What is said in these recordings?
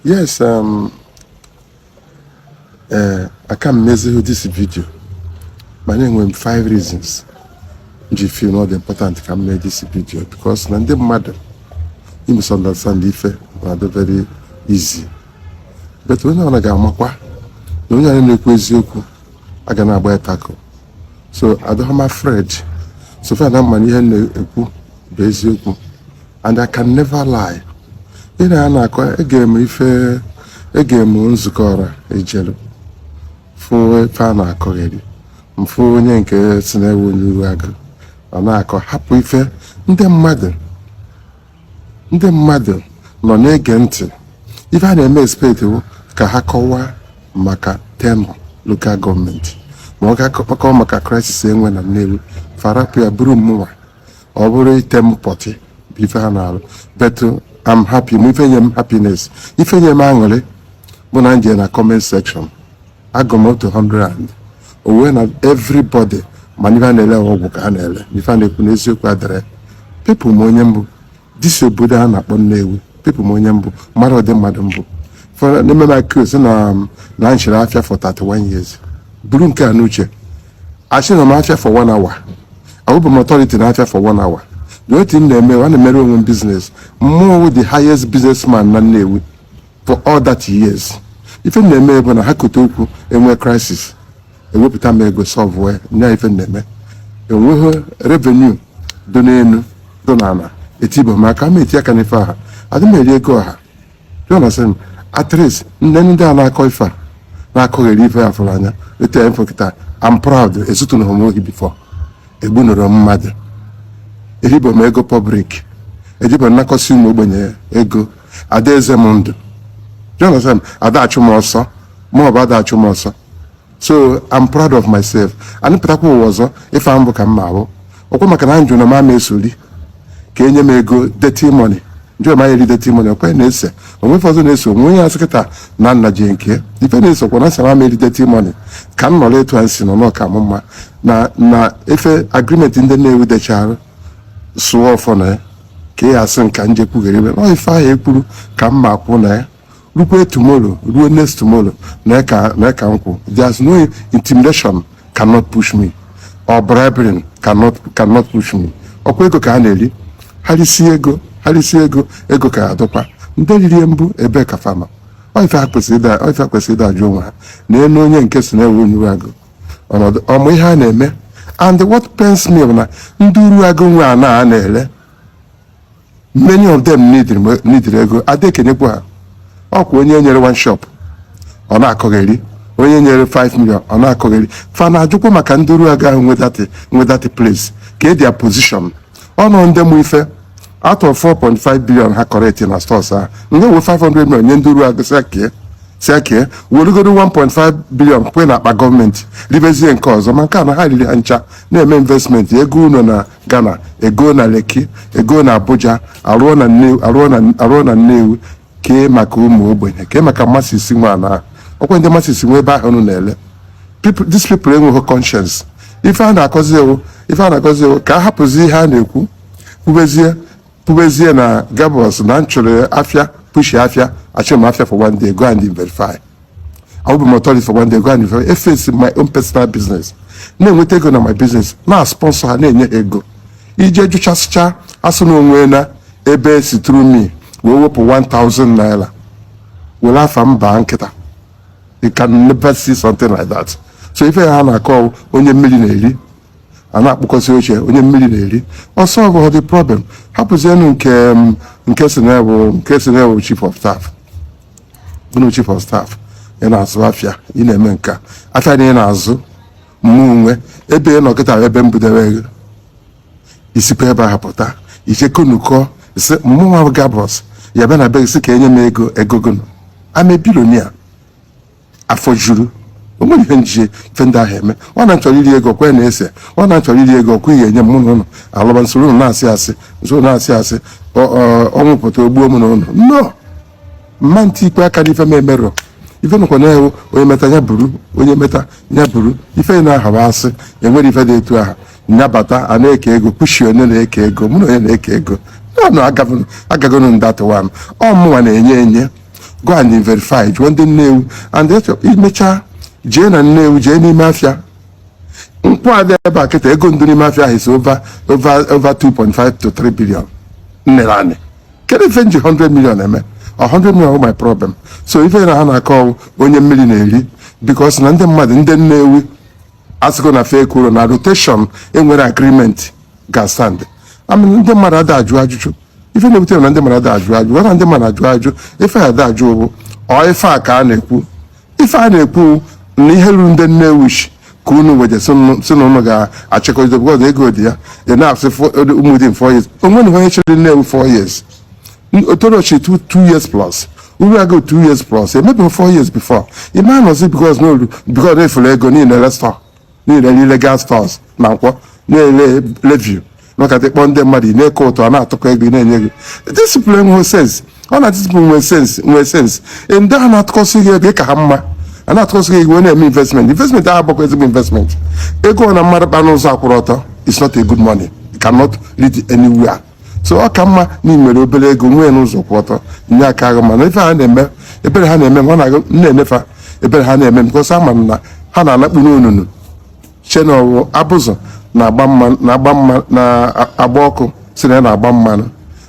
Yes, I can measure this video. My name was 5 reasons. If you feel not important, can make this video because when they mad, you misunderstand if not very easy. But when I get makwa, when I know kwezioku, I gonna buy tackle. So I don't have afraid. So far that money and and I can never lie. In a game if a game unzukora a jello for a fan already. For Yanke Nnewi New Yam Anambra happy fair. The mother no negent. If I may expect Kahakawa Maka 10 local government. Moka Maka crisis when I'm new. Farapia Broom over 10 potty before now. But I'm happy. If any happiness. If any mangole, Bonange in a comment section. I go more to 100. When everybody manivanele or bukanele, if I nekunesi quadre, people monyambu, this is Buddha and Nnewi, people monyambu, Maro de Madambu. For the member cruise and lunch after for 31 years. Brunka Nuche. I should not for 1 hour. I open authority in after for 1 hour. The only thing they may want to marry women business, more with the highest businessman than Nnewi for all that years. Even they may when a hakutoku and crisis. A wopita may go solve where near even them. And with revenue, donana, a tibo, my come take an ifa. I don't know go her. You understand? At least, then down I call for. Now call a river for Lana. The time for kita. I'm proud, a certain homo before. A bunner mother. A ribo may go public. A ribo nacosumo when ego. A days a mundo. You understand? A dachumosa. More about dachumosa. So I'm proud of myself. And Pataku was if I'm Bocamao, or come can do no mamma suli. Kenya may go dirty money. Do my dirty money, or Nessa, or with us, when you ask it, Nana Jenke, depends on what I made dirty money. Can not let once in no come, na if agreement in the name with the child, so often, Kayasan Kanje Pugari, or if I come back one. Look tomorrow, next tomorrow, uncle. There's no intimidation cannot push me, or bribery cannot push me. Okwego kaneli, halisiego, ego ka adopa. Ndeliembu ebeka fama. If I consider Joma, no one case Nnewi New Yam. Omo ihe na-eme, and what pains me na nduru ago na anele. Many of them need ego. Adekenekwa ha. Onye nyere 1 shop ọ na-akọgheri, onye nyere 5 million ọ na-akọgheri. Fana ajụkwa maka nduru aga nwe that place ka their position ọnụ ndị mụ ife out of 4.5 billion ha correct na stores ha ndị we 500 million nye nduru aga seke welugodo 1.5 billion kwe na akpa gọọmenti ribezie nke ọzọ ma nke a na ha riri ha ncha na-eme investment ego ụlọ na Ghana, ego na Lekki, ego na Abuja, arụọ na Nnewi ke maka ụmụ ogbenye ke maka mmasị isi nwa na ọkwa ndị mmasị isi nwa ebe ahụ nụ na-ele these people enweghị conscience. Ife a na-akọzi ewu ka a hapụzi ihe a na-ekwu pụbezie na Gabos na nchụrụ afịa pushi afịa achọrọ m afịa for 1 day go and verify. I will be authority for 1 day go and verify. Face my own personal business na-enweta ego na my business na sponsor ha na-enye ego ije jụchasịcha asụ na onwe na ebe si through me we wepụ 1,000 naira will have a nkịta. You can never see something like that. So if I na-akọ onye mmiri na-eri a na-akpụkọsị oche onye mmiri na-eri ọ solve the problem. Hapụzienụ nke Nnewi chief of staff bunu chief of staff ị na-azụ afịa ị na-eme nka afịa na ị na-azụ mmụnwe ebe ị nọkịta ebe mbudere ego isikwa ebe ahapụta ichekonukọ isi mmụnwa Gabos ya bịa na be isi ka enye m ego I'm a billionaire afọ juru onwere ihe nji ife ndị ahụ eme ọ na-achọrọ iri ego kwe na-ese ọ na-achọrọ iri ego ọkwa ihe enye m n'ụlọ alụba nsoro na-asị asị ọnwụpụta ogbuo m n'ụlọ no mma ntị ikpe aka n'ife m emerọ ife nọkwa na-ewu onye meta ya buru onye meta ya buru ife na-ahaba asị enwere ife dị etu aha nyabata a na-eke ego pushi onye na-eke ego mụ na onye na-eke ego no agagonu that one ọ mụnwa na-enye go and verify jụọ ndị Nnewi and imecha jee na Nnewi jee n'ime afịa mkpụ adị ebe a kịta ego ndụ n'ime afịa ahụ is over 2.5 to 3 billion nnere anị kedu ife nji 100 million eme 100 million my problem so ife na ha na-akọ onye mmiri na-eri because na ndị mmadụ ndị Nnewi asịgo na fake kwuru na rotation enwere agreement ga-stand ndị mmadụ ada ajụ ajụjụ ife na-ebutere na ndị mmadụ ada ajụ ajụ na ndị mmadụ ajụ ajụ ife ada ajụ bụ ọ ife a ka a na-ekwu ife a na-ekwu na ihe ruru ndị Nnewi ka unu weje si na unu ga-achịkọta because ego dị ya na-asị ụmụdị 4 years onwe na onye chere Nnewi 4 years Otorochi 2 years plus Uriago 2 years plus maybe 4 years before it might not because they full ego niile store niile illegal stores na nkwọ na-ele review maka ịkpọ ndị mmadụ na-eke ụtọ a na-atụkọ ego na-enye gị discipline nwere sense ọ na discipline nwere sense ndị a na-atụkọsị gị ego ka ha mma a na-atụkọsị gị ego na-eme investment ahụ bụkwa ezigbo investment ego na mmadụ kpa n'ụzọ akwụrụ ọtọ is not a good money it cannot lead anywhere so ọ ka mma na imere obere ego nwee n'ụzọ kwụ ọtọ nye aka agụ mana ife ha na-eme ebere ha na-eme nwa na-enefa ebere ha na-eme because ama na ha na-anakpu n'onunu chenọwụ abụzọ na-agba ọkụ si na ya na-agba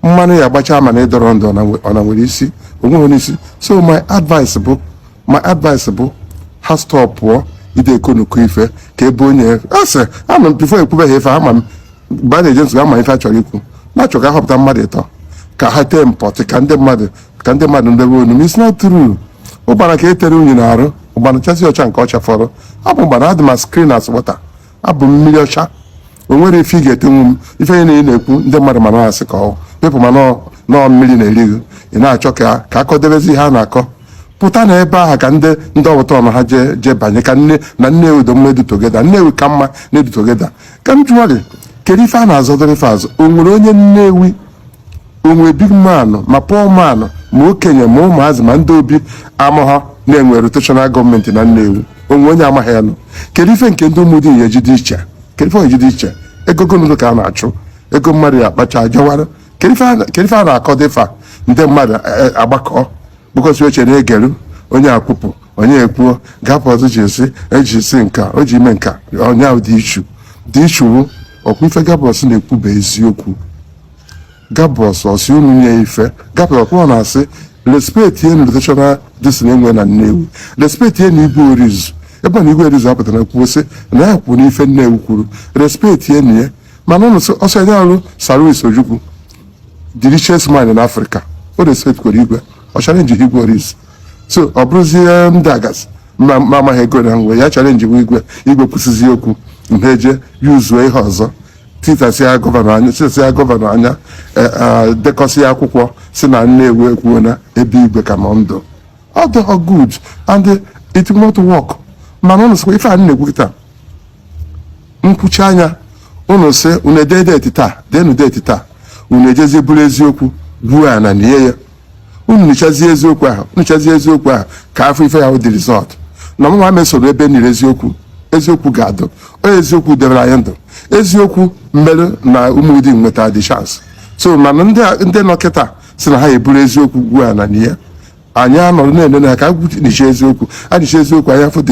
mmanụ ya agbacha ama na ịdọrọ ndụ ọ na nwere isi onwe onye isi so my advice bụ ha stop pụọ ide ekonuku ife ka ebe onye asị ama m bifo ekwubeghị ife ama m mgbe a na-eje nsogbu ama ife a chọrọ ikwu na-achọ ka ahọpụta mmadụ ịtọ ka ha tee mpọtị ka ndị mmadụ ndebe onu it's not true ụgbara ka e tere unyi na-arụ ụgbana chasị ọcha nke ọcha fọrọ abụ mgbana adị ma screen as water abụ mmiri ọcha o nwere ife ị ga-etenwu m ife nye na-ekwu ndị mmadụ ma na-asị ka ọ pepụ ma nọọ mmiri na-eri gị ị na-achọ ka akọdebezi ihe a na-akọ pụta na ebe ahụ ka ndị ọbụta ọnụ ha jee banye ka na Nnewi udomma edutogeda Nnewi ka mma na-edutogeda ka m jụọ gị kedu ife a na-azọdoro ife azụ o nwere onye Nnewi onwe big man ma poor man ma okenye ma ụmụazị ma ndị obi ama ha na-enwe rotational gọọmenti na Nnewi onwe onye amaghị ya nọ kedu ife nke ndị ụmụdị ya ejide iche kedu ife ejide iche ego gonodo ka a na-achụ ego mmadụ ya akpacha ajọwara kedu ife a na-akọ dịfa ndị mmadụ agbakọ bụkọsi oche na-egeru onye akwụpụ onye ekwuo gapụ ọzọ eji si nka o ji ime nka onye ahụ dị ichu bụ ọkwa ife Gabọs na-ekwu bụ eziokwu Gabọs ọsị unu nye ife Gabọs ọkwa na-asị respect ihe rotational dịsị na-enwe na Nnewi respect ihe na igwe orizu ebe na igwe orizu apụtara kwuo sị na ya kwuru ife Nnewi kwuru respect ihe na ya mana ọsọ enye ọrụ Saris Ojukwu the richest man in Africa o respect kwere igwe ọ chalenji igwe orizu so ọ bụrụzie ndị agasị ma amaghị ego na ngwe ya chalenji igwe kwụsịzi okwu mgbe eje yuzuo ihe ọzọ titasịa gọvanọ anya dekọsịa akwụkwọ si na Nnewi ekwuo na ebe igwe ka nọ ndụ ọ dịghọ good and it will not work mana ụnụ sịkwa ife a na-ekwu kịta nkwuchi anya ụnụ sị unu ededeti taa denu deti taa unu ejezie bụrụ eziokwu buo ya na nie ya unu nyechazie eziokwu ahụ ka afọ ife ya dị rizọt na mụnwa mesoro ebe nire eziokwu ga-adụ onye eziokwu debere anyị ndụ eziokwu mmerụ na ụmụdị nweta dị chance so mana ndị nọ kịta si na ha eburu eziokwu gbuo ya na nie anyị anọrọ na-ene na ka agwụniche eziokwu adịcha eziokwu anya fụ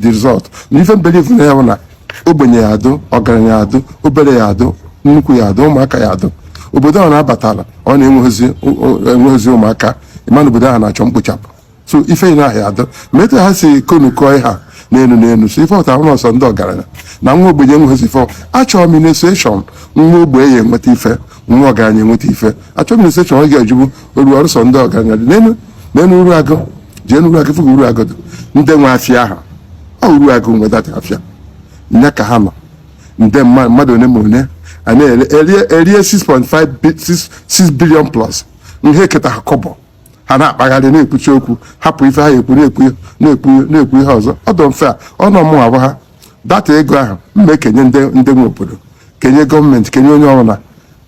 the result na ife mbelivu na ya bụ na ogbenye ya adụ ọgaranya ya adụ obere ya adụ nnukwu ya adụ ụmụaka ya adụ obodo ahụ na-abatala ọ na-enweghịzi ụmụaka ịmana obodo ahụ na-achọ mkpochapụ so ife na ahịa adụ ma etu ha si konukọ ihe a n'elu so ife ọta ahụ ọsọ ndị ọgaranya na nwa ogbenye enweghịzi ife achọrọ ministreshọn nwa ogbenye ya enweta ife nwa ọgaranya enweta ife achọrọ ministreshọn ọ ga-ejugbu oru ọrụsọ ndị ọgaranya dị n'elu uru agụ jee n'uru agụ fụga uru agụ dị ndị nwe afịa ahụ ọ uru agụ nwedata afịa nya ka ha nọ nde mmadụ one ma one a na-erie 6.6 billion plus ihe eketa ha kọbọ ha na-akpagharị na-ekwuchi okwu hapụ ife ha ekwu na-ekwu ihe ọzọ ọ dị mfe a ọ nọ mụ abụ ha data ego ahụ mma ekenye ndị nwe obodo kenye gọọmenti kenye onye ọbụla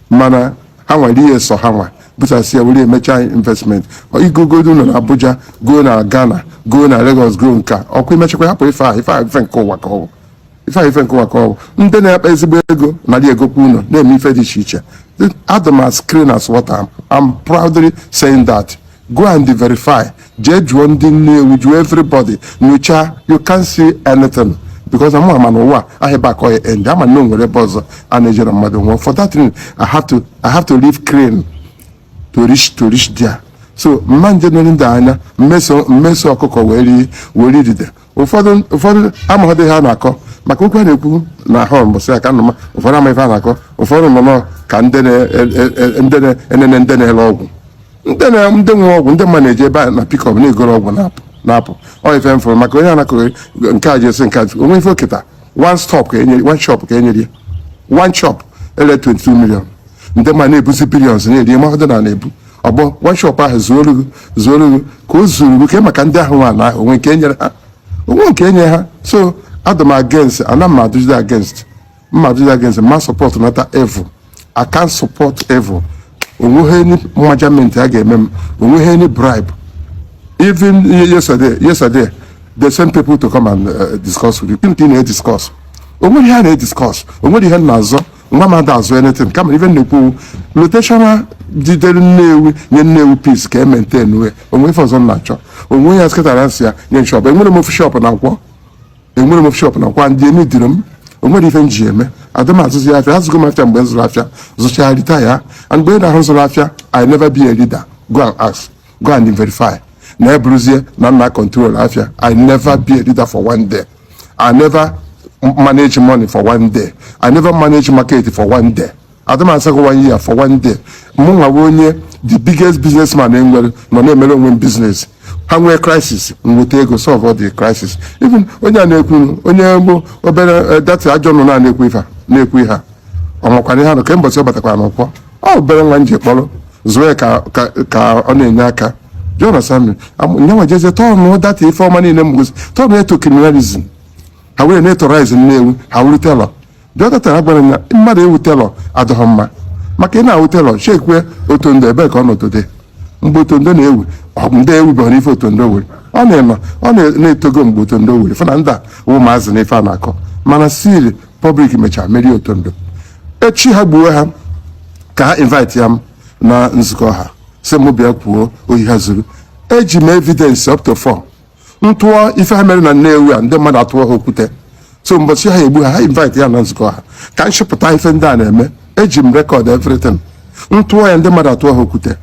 mana ha nwere ihe sọ ha nwa bụchasị ya were emecha investment igogodo nọ na Abuja goo na Ghana goo na Lagos goo nka ọkwa imechakwa hapụ ife ahụ ife nke ụwa ka ọ bụ ife nke ụwa ka ọ bụ ndị na-akpa ezigbo ego narị egokwa ụlọ na-eme ife dị iche iche adị m as clean as water I'm proudly saying that go and verify. Everybody. You can't see anything. Because I'm a man I have back and I'm a known with a buzzer and a general. For that reason, I have to leave crane to reach there. So man generally dine meso koko weri did. Ụfọdụ amaghị ha na-akọ maka okwu na-ekwu na ha mbọsị aka nọ ụfọdụ amaghị ha na-akọ ụfọdụ nọ ka ndị na-ele ọgwụ ndị nwe ọgwụ ndị mmadụ na-eje ebe na pikọp na-egoro ọgwụ na-apụ ọ ife mfụrụ maka onye anakọghị nke a ji esi nke onwe ife oketa one shop ka enyere ya one shop ele 22 million ndị mmadụ na-ebuzi billions na-eri mahụdụ na-ebu ọgbọ one shop ahụ zuorugo ka o zuru ke maka ndị ahụ nwa na ahụ onwe nke enyere ha so Adam against and I'm not against my support not evil. I can't support evil. Any measurement I get any bribe. Even yesterday they sent people to come and discuss with you. Continue discuss. Only had a discuss. Only had nazo. Mama does anything. Come even the pool. Rotational Nnewi peace can maintain way. Only for some natural. Only has got an answer. Yen shop. And when I move shop and one day need them. Only even GM. I don't have to go my time Ben's Rafia. So I retire. And when I house Rafia, I never be a leader. Go and ask. Go and verify. Never Bruzier, not control Rafia. I never be a leader for one day. I never manage money for one day. I never manage market for one day. I don't answer 1 year for one day. The biggest businessman in the no business. Hunger crisis, we take solve all the crisis. Even when you are that's I don't know Nekwiha. Omokwani came but Batakano. Oh, better one jepolo. Zweka onenaka. Jonathan, I'm just told that if for money in them was told me to criminalism. How will need to rise in Nnewi? How will tell her? The other time, Mother will tell her at the home. Makena will tell her, shake where Otunde back on today. Mbutunde Nnewi, they will be for Tundowi. On need to go Mbutundowi. Fernanda, woman's an Ifanako. Manasili, public mecha, Mary Otundo. Echi Habuha, ka invite him na Nskoha. Semobia poor, Oyazuru. Ejim evidence up to 4. Ntwa ife ha mere na Nnewi and the man atwa hokute so mbosi ha egbu ha invite ya na nzukọ ha ka nshipụta ife ndị a na-eme eji m record everything ntwa ya ndị mmadụ atwa hokute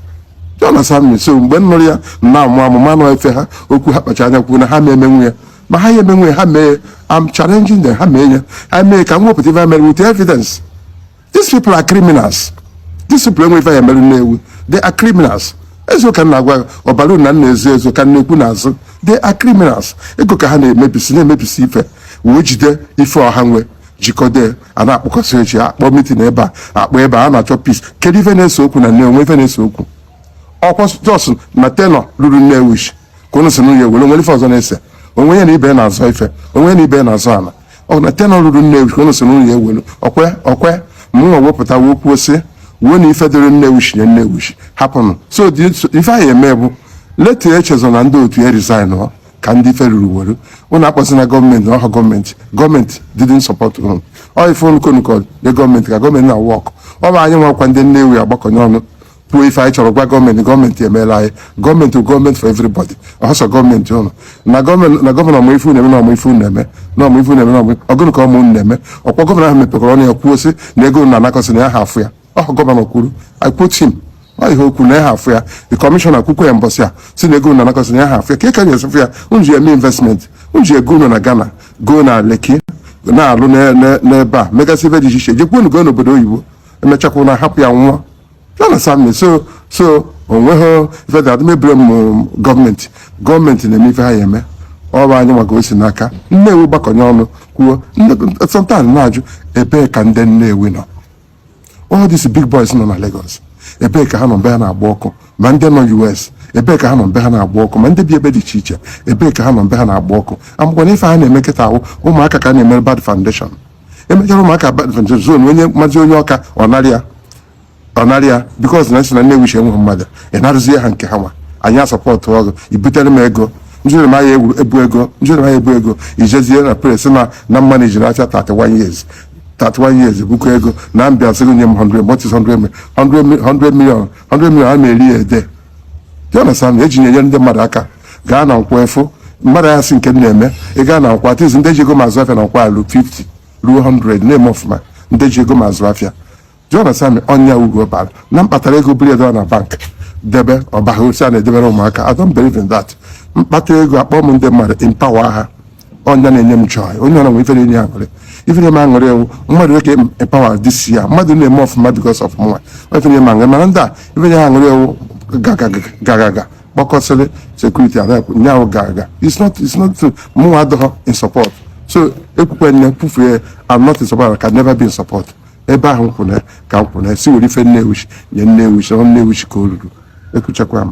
Jonathan so mgbe nnụrụ ya na amụma na ife ha okwu ha kpacha anya kwuo na ha emenwu ya ma ha emenwu ha mee I'm challenging them ha mee ya I mee ka nwepụta ife ha mere with evidence. These people are criminals. These people enwe ife ha mere Nnewi they are criminals. Ezo ka na agwa obalu na ezo ka na-ekwu n'azụ they are criminals. Ego ka ha na-emebisi ife wee jide ife ọha nwe jikọde a na-akpọkọsị echi akpọ meeting ebe a na-achọ peace kedu ife na-ese okwu na Nnewi ife na-ese okwu ọkwa jos na tenọ ruru Nnewi ka unu si n'ụlọ ewere onwere ife ọzọ na-ese onwe ya na ibe na-azọ ife onwe ya na ibe na-azọ ala ọ na tenọ ruru Nnewi ka unu si n'ụlọ ewere okwe mụnwa wepụta wokwu sị wuo na ife dịrị Nnewi nye Nnewi hapụnụ so ife anyị eme bụ leta echezo na ndị otu ya resign ka ndị ife ruru were unu akpọsị na gọọmenti ọha gọọmenti didn't support unu ọ ife unu konukọ the gọọmenti ka gọọmenti na wọk ọ bụ anyị nwakwa ndị Nnewi agbakọnye ọnụ kwuo ife anyị chọrọ gwa gọọmenti emeela anyị gọọmenti for everybody ọsọ gọọmenti ụnụ na gọvanọ ọmụ ife na-eme na ọmụ ife na-eme na ọmụ ife na-eme na ọgụnụ ka ọmụ na-eme ọkwa gọvanọ ahụ mepekọrọ ọnụ ya kwuo sị na ego na-anakọsị na ya ha afụ ya ọ gọvanọ kwuru I quote him ihe okwu na ya afụ ya the commissioner kwukwe ya mbọsị a si na ego na-anakọsị na ya ha afụ ya ka eke na-esefụ ya unji eme investment unji ego ụnụ na Ghana go na Lekki na-alụ n'ebe a megasị ebe dị iche iche jekwuo unu go n'obodo oyibo emechakwa na hapụ ya nwa Jonathan so onweghị ife dị adịmebire m gọọmenti na-eme ife ha ya eme ọrụ anyị maka osi n'aka Nnewi gbakọnye ọnụ kwuo sọntan na-ajụ ebee ka ndị Nnewi nọ all these big boys nọ na Lagos ebee ka ha nọ mgbe ha na-agba ọkụ ma ndị nọ US ebee ka ha nọ mgbe ha na-agba ọkụ ma ndị bi ebe dị iche iche ebee ka ha nọ mgbe ha na-agba ọkụ amụkwana ife ha na-eme nkịta ahụ ụmụaka ka na-eme bad foundation emechara ụmụaka bad foundation zone onye mazi onye ọka ọnarịa because na esi na Nnewi enweghị mmadụ ị na-arụzie ha nke ha nwa anyị asọpọtụ ọgụ ibutere m ego njiri ma ya ebu ego ijezie na pres na mmaniji na afịa 31 years bukọ ego na mbịa sịgo nye m 100 million a na-eri ede you understand? Eji nye ndị mmadụ aka gaa na nkwọ efu mmadụ ya si nke na-eme ị gaa na nkwọ atizi ndị ji ego mazụ afịa na nkwọ alụ 50 ruo 100 na-eme ọfụma ndị ji ego mazụ afịa. Do you understand? Ọnya uru ọbara na mkpatara ego buru edo na bank debe ọbaha osi a na-edebere ụmụaka. I don't believe in that. Mkpata ego akpọ m ndị mmadụ empower ha. Ọnya na-enye m joy. Onye ọrụ nwe ife na-enye aṅụrị. Ife na-eme aṅụrị ewu mmadụ nwoke empower this year. Mmadụ na-eme ọfụma because of mwa. Ife na-eme aṅụrị mana ndị a ife na aṅụrị ewu gagaga kpọkọsịrị security arep nyawo gaga. It's not true. Mwa adọghọ in support. So ekwukwe nne kwufue I'm not in support. I can never be in support. Ebe ahụ kwune ka m kwune si were ife Nnewi nye Nnewi ka o ruru. Ekuchekwa m.